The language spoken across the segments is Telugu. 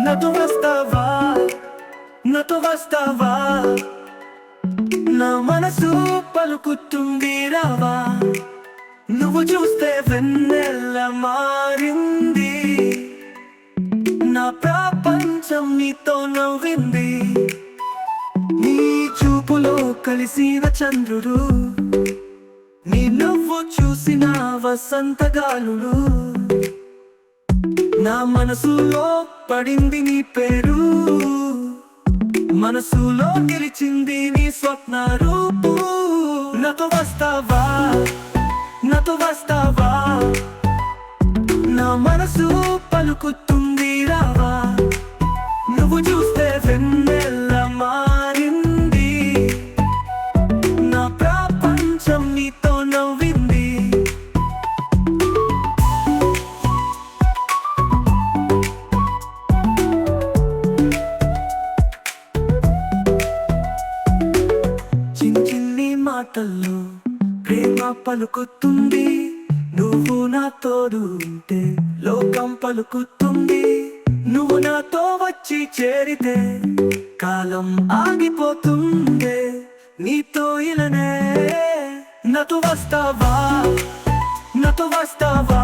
నాతో వస్తావా, నాతో వస్తావా, నా మనసు పలుకుతుంది రావా. నువ్వు చూస్తే వెన్నెల మారింది, నా ప్రపంచం నీతో నవ్వింది. నీ చూపులో కలిసిన చంద్రుడు, నీ నవ్వు చూసిన వసంతగాలులు. నా మనసులో పడింది నీ పేరు, మనసులో నిలిచింది నీ స్వప్న రూపు. నాతో వస్తావా, నాతో వస్తావా, నా మనసు పలుకుతుంది రావా. నువ్వు చూస్తే వెన్నెల మారింది, నా ప్రపంచం నీతో నవ్వింది. చిన్ని మాటల్లో ప్రేమ పలుకుతుంది, నువ్వు నా తోడు ఉంటే లోకం పలుకుతుంది. నువ్వు నాతో వచ్చి చేరితే కాలం ఆగిపోతుందే, నీతో ఇలానే. నాతో వస్తావా, నాతో వస్తావా,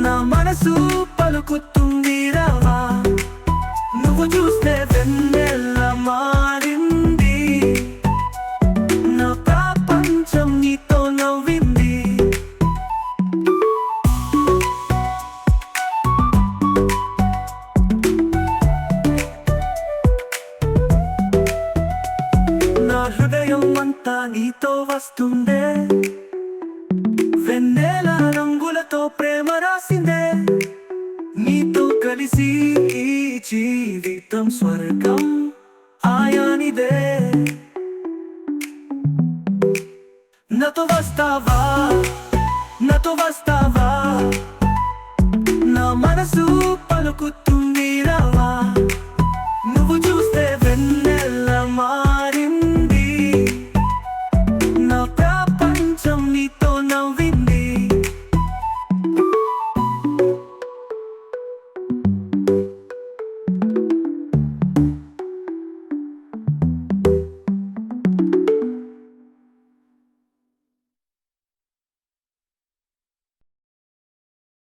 నా మనసు పలుకుతుంది రావా. నువ్వు చూస్తే వెన్నెల మారింది, నా ప్రపంచం నీతో నవ్వింది. నా హృదయం అంతా నీతో వస్తుందే, వెన్నెల రంగులతో ప్రేమ రాసిందే. నీతో కలిసి ఈ జీవితం స్వర్గం ఆయానిదే. నాతో వస్తావా, నాతో వస్తావా, నా మనసు పలుకుతుంది రావా.